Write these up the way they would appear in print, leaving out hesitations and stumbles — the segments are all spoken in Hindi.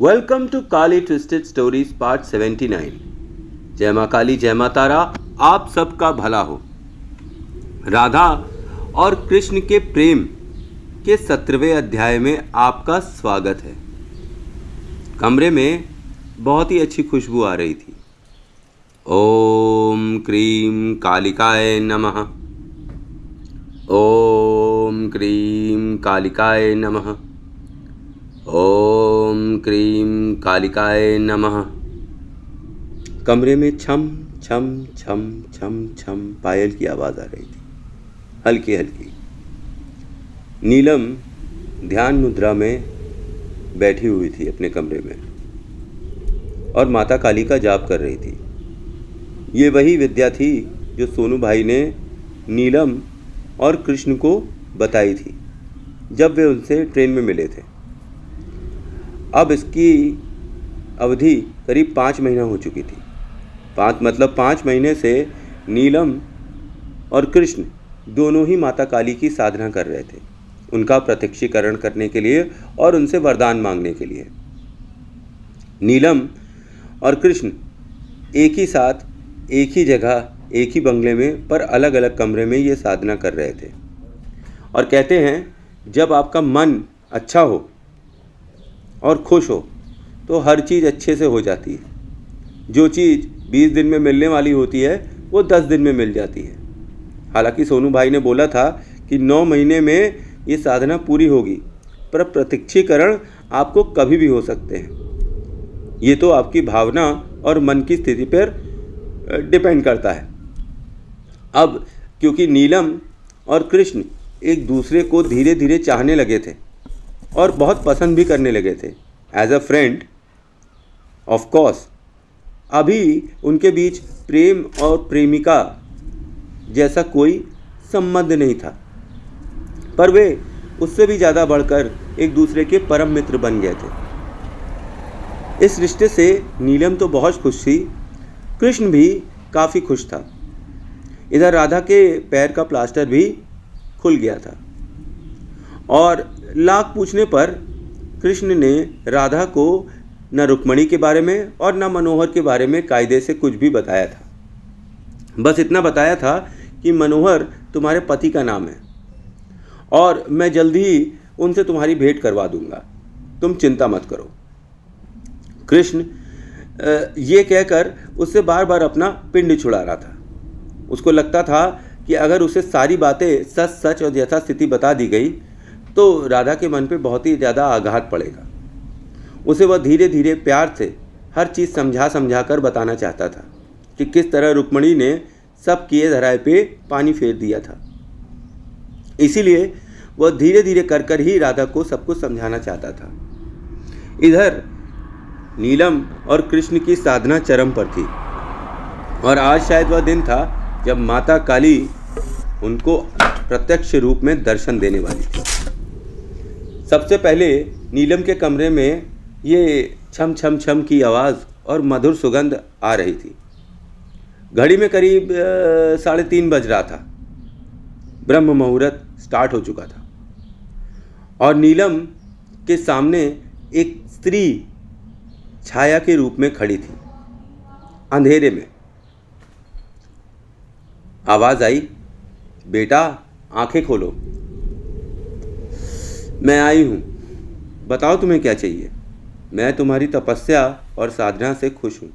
Welcome to Kali twisted stories part 79। जय माँ काली जय माँ तारा, आप सबका भला हो। राधा और कृष्ण के प्रेम के 17वें अध्याय में आपका स्वागत है। कमरे में बहुत ही अच्छी खुशबू आ रही थी। ओम क्रीम कालिकाय नमः। ओम क्रीम कालिकाय नमः। ओम क्रीम कालिकाय नमः। कमरे में छम छम छम छम छम पायल की आवाज़ आ रही थी, हल्की हल्की। नीलम ध्यान मुद्रा में बैठी हुई थी अपने कमरे में और माता काली का जाप कर रही थी। ये वही विद्या थी जो सोनू भाई ने नीलम और कृष्ण को बताई थी जब वे उनसे ट्रेन में मिले थे। अब इसकी अवधि करीब 5 महीना हो चुकी थी। 5 महीने से नीलम और कृष्ण दोनों ही माता काली की साधना कर रहे थे, उनका प्रत्यक्षीकरण करने के लिए और उनसे वरदान मांगने के लिए। नीलम और कृष्ण एक ही साथ, एक ही जगह, एक ही बंगले में, पर अलग अलग कमरे में ये साधना कर रहे थे। और कहते हैं, जब आपका मन अच्छा हो और खुश हो तो हर चीज़ अच्छे से हो जाती है। जो चीज़ 20 दिन में मिलने वाली होती है वो 10 दिन में मिल जाती है। हालांकि सोनू भाई ने बोला था कि 9 महीने में ये साधना पूरी होगी, पर प्रत्यक्षीकरण आपको कभी भी हो सकते हैं। ये तो आपकी भावना और मन की स्थिति पर डिपेंड करता है। अब क्योंकि नीलम और कृष्ण एक दूसरे को धीरे धीरे चाहने लगे थे और बहुत पसंद भी करने लगे थे as a friend, of course अभी उनके बीच प्रेम और प्रेमिका जैसा कोई संबंध नहीं था, पर वे उससे भी ज़्यादा बढ़कर एक दूसरे के परम मित्र बन गए थे। इस रिश्ते से नीलम तो बहुत खुश थी, कृष्ण भी काफ़ी खुश था। इधर राधा के पैर का प्लास्टर भी खुल गया था और लाख पूछने पर कृष्ण ने राधा को न रुक्मणी के बारे में और न मनोहर के बारे में कायदे से कुछ भी बताया था। बस इतना बताया था कि मनोहर तुम्हारे पति का नाम है और मैं जल्दी ही उनसे तुम्हारी भेंट करवा दूंगा, तुम चिंता मत करो। कृष्ण ये कहकर उससे बार बार अपना पिंड छुड़ा रहा था। उसको लगता था कि अगर उसे सारी बातें सच सच और यथास्थिति बता दी गई तो राधा के मन पे बहुत ही ज़्यादा आघात पड़ेगा। उसे वह धीरे धीरे प्यार से हर चीज़ समझा कर बताना चाहता था कि किस तरह रुक्मणी ने सब किए धराए पे पानी फेर दिया था। इसीलिए वह धीरे धीरे कर ही राधा को सब कुछ समझाना चाहता था। इधर नीलम और कृष्ण की साधना चरम पर थी और आज शायद वह दिन था जब माता काली उनको प्रत्यक्ष रूप में दर्शन देने वाली थी। सबसे पहले नीलम के कमरे में ये छम छम छम की आवाज़ और मधुर सुगंध आ रही थी। घड़ी में करीब 3:30 बज रहा था। ब्रह्म मुहूर्त स्टार्ट हो चुका था और नीलम के सामने एक स्त्री छाया के रूप में खड़ी थी, अंधेरे में। आवाज़ आई, बेटा आंखें खोलो। मैं आई हूँ, बताओ तुम्हें क्या चाहिए। मैं तुम्हारी तपस्या और साधना से खुश हूँ।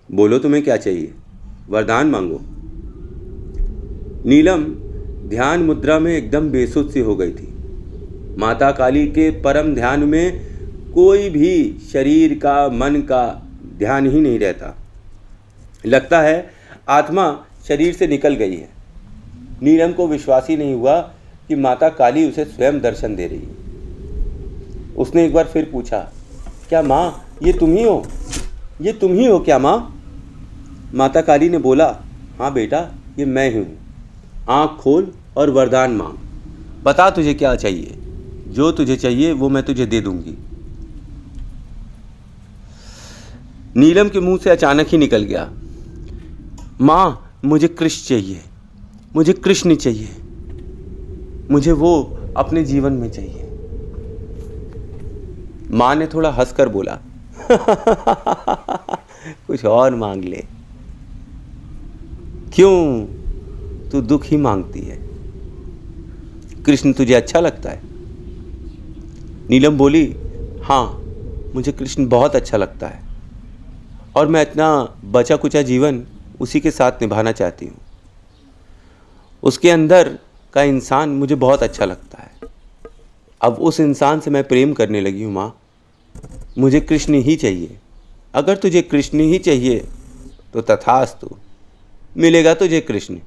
बोलो तुम्हें क्या चाहिए, वरदान मांगो। नीलम ध्यान मुद्रा में एकदम बेसुध सी हो गई थी। माता काली के परम ध्यान में कोई भी शरीर का, मन का ध्यान ही नहीं रहता। लगता है आत्मा शरीर से निकल गई है। नीलम को विश्वास ही नहीं हुआ कि माता काली उसे स्वयं दर्शन दे रही है। उसने एक बार फिर पूछा, क्या माँ ये तुम ही हो? ये तुम ही हो क्या माँ? माता काली ने बोला, हाँ बेटा ये मैं ही हूँ। आँख खोल और वरदान मांग। बता तुझे क्या चाहिए। जो तुझे चाहिए वो मैं तुझे दे दूंगी। नीलम के मुंह से अचानक ही निकल गया, माँ मुझे कृष्ण चाहिए, मुझे कृष्ण चाहिए, मुझे वो अपने जीवन में चाहिए। माँ ने थोड़ा हंसकर बोला कुछ और मांग ले। क्यों, तू दुख ही मांगती है? कृष्ण तुझे अच्छा लगता है? नीलम बोली, हाँ, मुझे कृष्ण बहुत अच्छा लगता है और मैं इतना बचा कुचा जीवन उसी के साथ निभाना चाहती हूँ। उसके अंदर का इंसान मुझे बहुत अच्छा लगता है। अब उस इंसान से मैं प्रेम करने लगी हूँ माँ। मुझे कृष्ण ही चाहिए। अगर तुझे कृष्ण ही चाहिए तो तथास्तु, मिलेगा तुझे कृष्ण,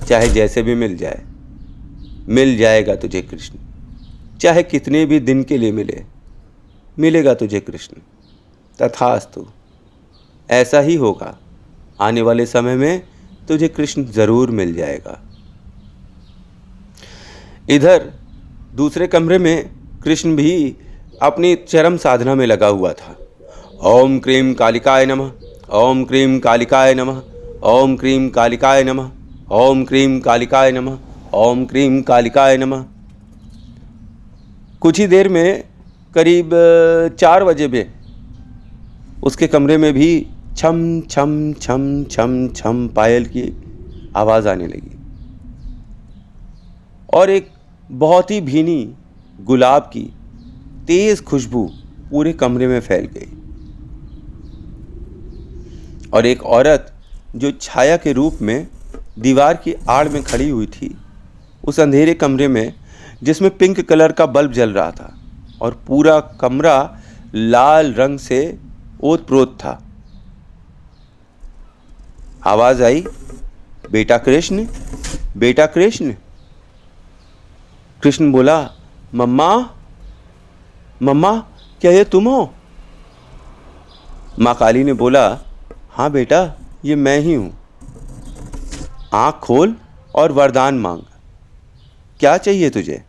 चाहे जैसे भी मिल जाए, मिल जाएगा तुझे कृष्ण। चाहे कितने भी दिन के लिए मिले, मिलेगा तुझे कृष्ण। तथास्तु, ऐसा ही होगा। आने वाले समय में तुझे कृष्ण जरूर मिल जाएगा। इधर दूसरे कमरे में कृष्ण भी अपनी चरम साधना में लगा हुआ था। ओम क्रीम कालिकाय नमः, ओम क्रीम कालिकाय नमः, ओम क्रीम कालिकाय नमः, ओम क्रीम कालिकाय नमः, ओम क्रीम कालिकाय नमः। कुछ ही देर में करीब 4 बजे में उसके कमरे में भी छम छम छम छम छम पायल की आवाज़ आने लगी और एक बहुत ही भीनी गुलाब की तेज खुशबू पूरे कमरे में फैल गई और एक औरत जो छाया के रूप में दीवार की आड़ में खड़ी हुई थी, उस अंधेरे कमरे में जिसमें पिंक कलर का बल्ब जल रहा था और पूरा कमरा लाल रंग से ओत-प्रोत था। आवाज आई, बेटा कृष्ण, बेटा कृष्ण। कृष्ण बोला, मम्मा, मम्मा, क्या ये तुम हो? माँ काली ने बोला, हाँ बेटा, ये मैं ही हूँ। आँख खोल और वरदान मांग। क्या चाहिए तुझे?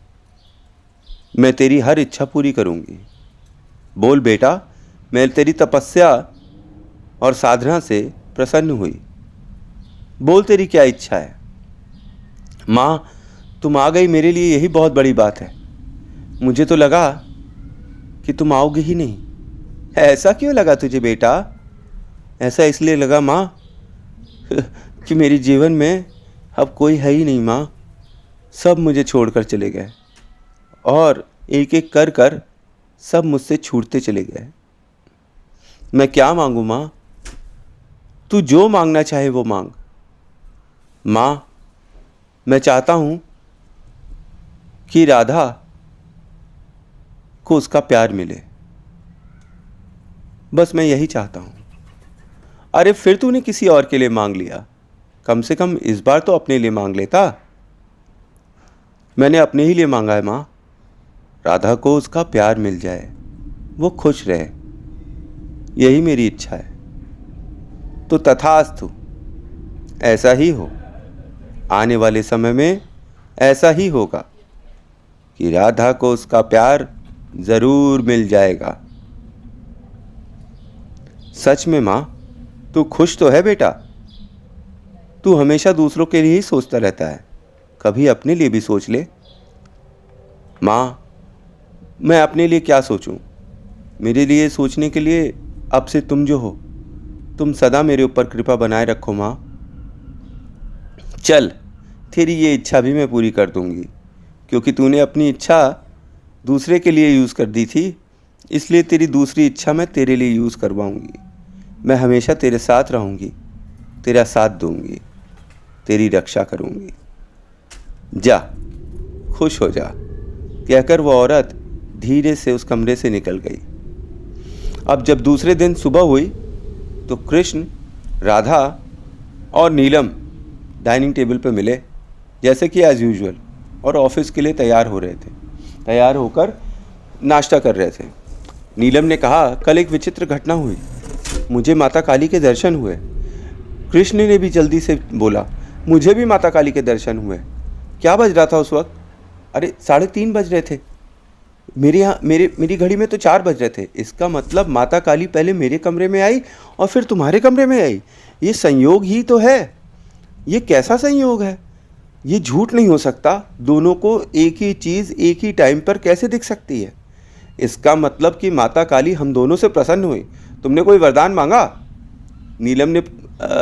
मैं तेरी हर इच्छा पूरी करूँगी। बोल बेटा, मैं तेरी तपस्या और साधना से प्रसन्न हुई। बोल तेरी क्या इच्छा है? माँ, तुम आ गई, मेरे लिए यही बहुत बड़ी बात है। मुझे तो लगा कि तुम आओगे ही नहीं। ऐसा क्यों लगा तुझे बेटा? ऐसा इसलिए लगा माँ कि मेरे जीवन में अब कोई है ही नहीं माँ। सब मुझे छोड़कर चले गए और एक एक कर कर सब मुझसे छूटते चले गए। मैं क्या मांगू माँ? तू जो मांगना चाहे वो मांग। माँ, मैं चाहता हूँ कि राधा को उसका प्यार मिले। बस मैं यही चाहता हूँ। अरे फिर तूने किसी और के लिए मांग लिया, कम से कम इस बार तो अपने लिए मांग लेता। मैंने अपने ही लिए मांगा है माँ। राधा को उसका प्यार मिल जाए, वो खुश रहे, यही मेरी इच्छा है। तो तथास्तु, ऐसा ही हो। आने वाले समय में ऐसा ही होगा कि राधा को उसका प्यार जरूर मिल जाएगा। सच में माँ, तू खुश तो है बेटा? तू हमेशा दूसरों के लिए ही सोचता रहता है, कभी अपने लिए भी सोच ले। माँ, मैं अपने लिए क्या सोचूं? मेरे लिए सोचने के लिए अब से तुम जो हो, तुम सदा मेरे ऊपर कृपा बनाए रखो माँ। चल, तेरी ये इच्छा भी मैं पूरी कर दूंगी, क्योंकि तूने अपनी इच्छा दूसरे के लिए यूज़ कर दी थी, इसलिए तेरी दूसरी इच्छा मैं तेरे लिए यूज़ करवाऊंगी। मैं हमेशा तेरे साथ रहूंगी, तेरा साथ दूंगी, तेरी रक्षा करूंगी। जा, खुश हो जा, कहकर वो औरत धीरे से उस कमरे से निकल गई। अब जब दूसरे दिन सुबह हुई तो कृष्ण, राधा और नीलम डाइनिंग टेबल पर मिले, जैसे कि एज़ यूजुअल, और ऑफिस के लिए तैयार हो रहे थे। तैयार होकर नाश्ता कर रहे थे। नीलम ने कहा, कल एक विचित्र घटना हुई, मुझे माता काली के दर्शन हुए। कृष्ण ने भी जल्दी से बोला, मुझे भी माता काली के दर्शन हुए। क्या बज रहा था उस वक्त? अरे 3:30 बज रहे थे। मेरी घड़ी में तो 4 बज रहे थे। इसका मतलब माता काली पहले मेरे कमरे में आई और फिर तुम्हारे कमरे में आई। ये संयोग ही तो है। ये कैसा संयोग है? ये झूठ नहीं हो सकता। दोनों को एक ही चीज़ एक ही टाइम पर कैसे दिख सकती है? इसका मतलब कि माता काली हम दोनों से प्रसन्न हुई। तुमने कोई वरदान मांगा? नीलम ने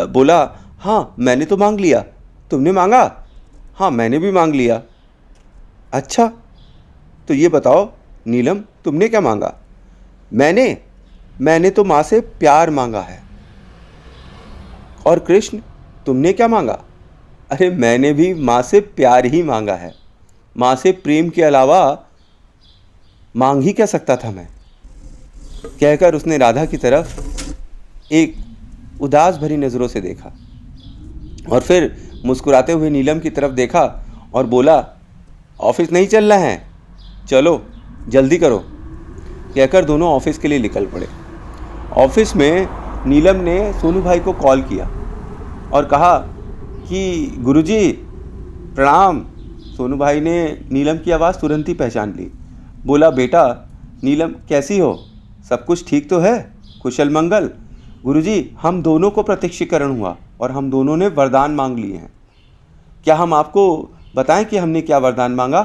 बोला, हाँ मैंने तो मांग लिया। तुमने मांगा? हाँ मैंने भी मांग लिया। अच्छा, तो ये बताओ नीलम, तुमने क्या मांगा? मैंने तो माँ से प्यार मांगा है। और कृष्ण, तुमने क्या मांगा? अरे मैंने भी माँ से प्यार ही मांगा है। माँ से प्रेम के अलावा मांग ही क्या सकता था मैं। कहकर उसने राधा की तरफ एक उदास भरी नज़रों से देखा और फिर मुस्कुराते हुए नीलम की तरफ देखा और बोला, ऑफिस नहीं चलना है, चलो जल्दी करो। कहकर दोनों ऑफिस के लिए निकल पड़े। ऑफिस में नीलम ने सोनू भाई को कॉल किया और कहा कि गुरुजी प्रणाम। सोनू भाई ने नीलम की आवाज़ तुरंत ही पहचान ली। बोला, बेटा नीलम कैसी हो? सब कुछ ठीक तो है? कुशल मंगल? गुरुजी, हम दोनों को प्रत्यक्षीकरण हुआ और हम दोनों ने वरदान मांग लिए हैं। क्या हम आपको बताएं कि हमने क्या वरदान मांगा?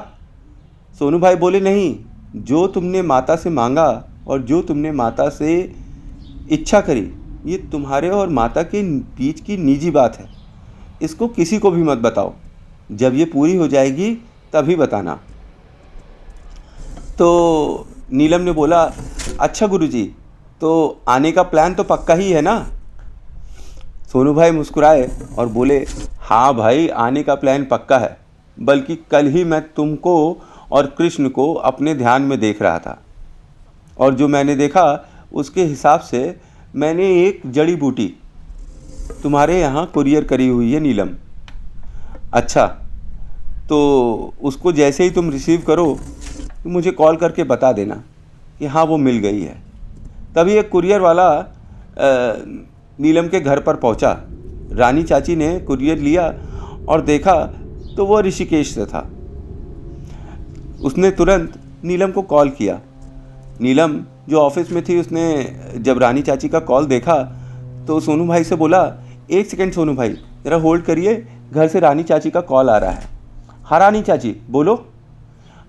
सोनू भाई बोले, नहीं, जो तुमने माता से मांगा और जो तुमने माता से इच्छा करी, ये तुम्हारे और माता के बीच की निजी बात है। इसको किसी को भी मत बताओ। जब ये पूरी हो जाएगी तभी बताना। तो नीलम ने बोला, अच्छा गुरुजी, तो आने का प्लान तो पक्का ही है ना? सोनू भाई मुस्कुराए और बोले, हाँ भाई, आने का प्लान पक्का है। बल्कि कल ही मैं तुमको और कृष्ण को अपने ध्यान में देख रहा था और जो मैंने देखा उसके हिसाब से मैंने एक जड़ी बूटी तुम्हारे यहाँ कुरियर करी हुई है नीलम। अच्छा, तो उसको जैसे ही तुम रिसीव करो तो मुझे कॉल करके बता देना कि हाँ वो मिल गई है। तभी एक कुरियर वाला नीलम के घर पर पहुंचा। रानी चाची ने कुरियर लिया और देखा तो वो ऋषिकेश से था। उसने तुरंत नीलम को कॉल किया। नीलम जो ऑफिस में थी, उसने जब रानी चाची का कॉल देखा तो सोनू भाई से बोला, एक सेकंड सोनू भाई, ज़रा होल्ड करिए, घर से रानी चाची का कॉल आ रहा है। हाँ रानी चाची बोलो।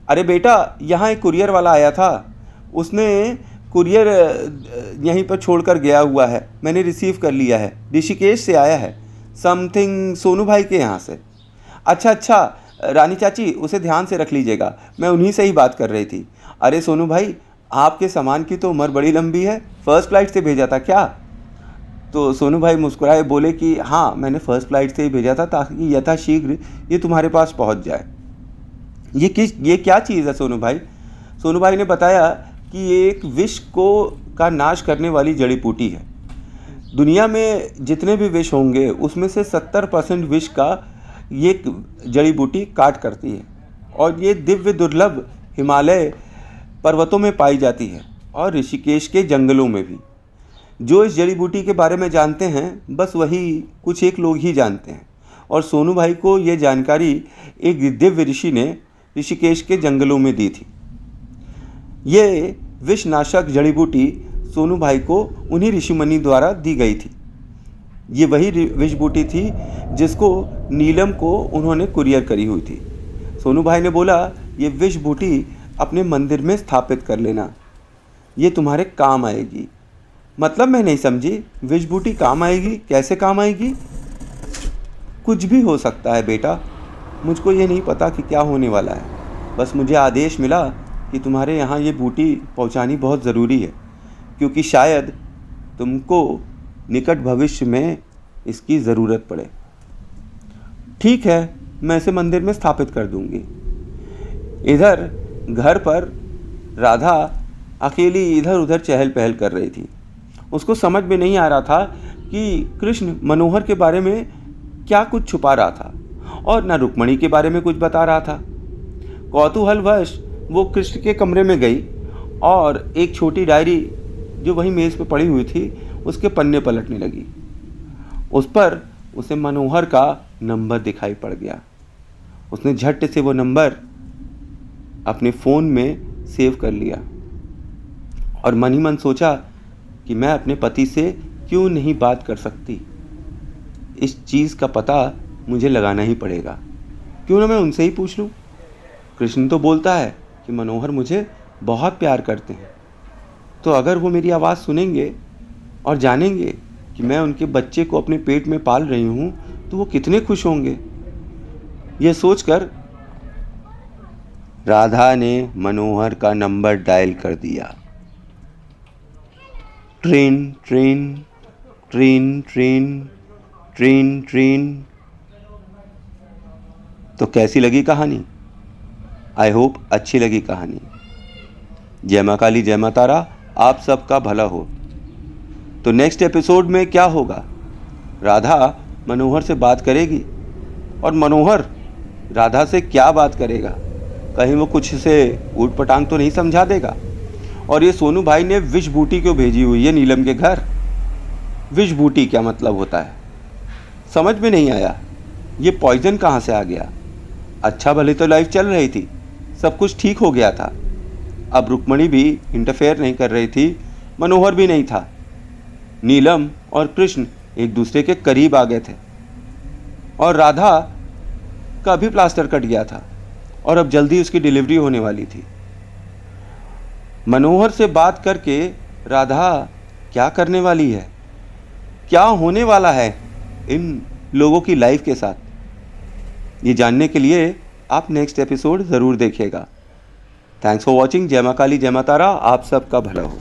अरे बेटा, यहाँ एक कुरियर वाला आया था, उसने कुरियर यहीं पर छोड़कर गया हुआ है, मैंने रिसीव कर लिया है, ऋषिकेश से आया है, समथिंग सोनू भाई के यहाँ से। अच्छा, रानी चाची उसे ध्यान से रख लीजिएगा, मैं उन्हीं से ही बात कर रही थी। अरे सोनू भाई, आपके सामान की तो उम्र बड़ी लंबी है, फ़र्स्ट फ्लाइट से भेजा था क्या? तो सोनू भाई मुस्कुराए, बोले कि हाँ मैंने फ़र्स्ट फ्लाइट से ही भेजा था ताकि यथाशीघ्र ये तुम्हारे पास पहुंच जाए। ये क्या चीज़ है सोनू भाई? सोनू भाई ने बताया कि ये एक विष का नाश करने वाली जड़ी बूटी है। दुनिया में जितने भी विष होंगे उसमें से 70% विष का ये जड़ी बूटी काट करती है और ये दिव्य दुर्लभ हिमालय पर्वतों में पाई जाती है और ऋषिकेश के जंगलों में भी। जो इस जड़ी बूटी के बारे में जानते हैं बस वही कुछ एक लोग ही जानते हैं और सोनू भाई को ये जानकारी एक दिव्य ऋषि ने ऋषिकेश के जंगलों में दी थी। ये विषनाशक जड़ी बूटी सोनू भाई को उन्हीं ऋषिमुनि द्वारा दी गई थी। ये वही विष बूटी थी जिसको नीलम को उन्होंने कुरियर करी हुई थी। सोनू भाई ने बोला, ये विष बूटी अपने मंदिर में स्थापित कर लेना, ये तुम्हारे काम आएगी। मतलब मैं नहीं समझी, विष बूटी काम आएगी? कैसे काम आएगी? कुछ भी हो सकता है बेटा, मुझको ये नहीं पता कि क्या होने वाला है। बस मुझे आदेश मिला कि तुम्हारे यहाँ ये बूटी पहुँचानी बहुत ज़रूरी है क्योंकि शायद तुमको निकट भविष्य में इसकी ज़रूरत पड़े। ठीक है, मैं इसे मंदिर में स्थापित कर दूंगी। इधर घर पर राधा अकेली इधर उधर चहल पहल कर रही थी। उसको समझ में नहीं आ रहा था कि कृष्ण मनोहर के बारे में क्या कुछ छुपा रहा था और न रुक्मणी के बारे में कुछ बता रहा था। कौतूहलवश वो कृष्ण के कमरे में गई और एक छोटी डायरी जो वहीं मेज़ पे पड़ी हुई थी उसके पन्ने पलटने लगी। उस पर उसे मनोहर का नंबर दिखाई पड़ गया। उसने झट से वो नंबर अपने फ़ोन में सेव कर लिया और मन ही मन सोचा कि मैं अपने पति से क्यों नहीं बात कर सकती। इस चीज़ का पता मुझे लगाना ही पड़ेगा। क्यों ना मैं उनसे ही पूछ लूँ। कृष्ण तो बोलता है कि मनोहर मुझे बहुत प्यार करते हैं। तो अगर वो मेरी आवाज़ सुनेंगे और जानेंगे कि मैं उनके बच्चे को अपने पेट में पाल रही हूँ, तो वो कितने खुश होंगे। यह सोचकर राधा ने मनोहर का नंबर डायल कर दिया। Train train train train train train. तो कैसी लगी कहानी? आई होप अच्छी लगी कहानी। जय मां काली जय मां तारा, आप सबका भला हो। तो नेक्स्ट एपिसोड में क्या होगा? राधा मनोहर से बात करेगी और मनोहर राधा से क्या बात करेगा? कहीं वो कुछ से ऊट पटांग तो नहीं समझा देगा? और ये सोनू भाई ने विष बूटी क्यों भेजी हुई है नीलम के घर? विष बूटी क्या मतलब होता है समझ में नहीं आया। ये पॉइजन कहाँ से आ गया? अच्छा भले तो लाइफ चल रही थी, सब कुछ ठीक हो गया था। अब रुक्मणी भी इंटरफेयर नहीं कर रही थी, मनोहर भी नहीं था। नीलम और कृष्ण एक दूसरे के करीब आ गए थे और राधा का भी प्लास्टर कट गया था और अब जल्दी उसकी डिलीवरी होने वाली थी। मनोहर से बात करके राधा क्या करने वाली है, क्या होने वाला है इन लोगों की लाइफ के साथ, ये जानने के लिए आप नेक्स्ट एपिसोड ज़रूर देखिएगा। Thanks for watching. जय मां काली जय मां तारा, आप सबका भला हो।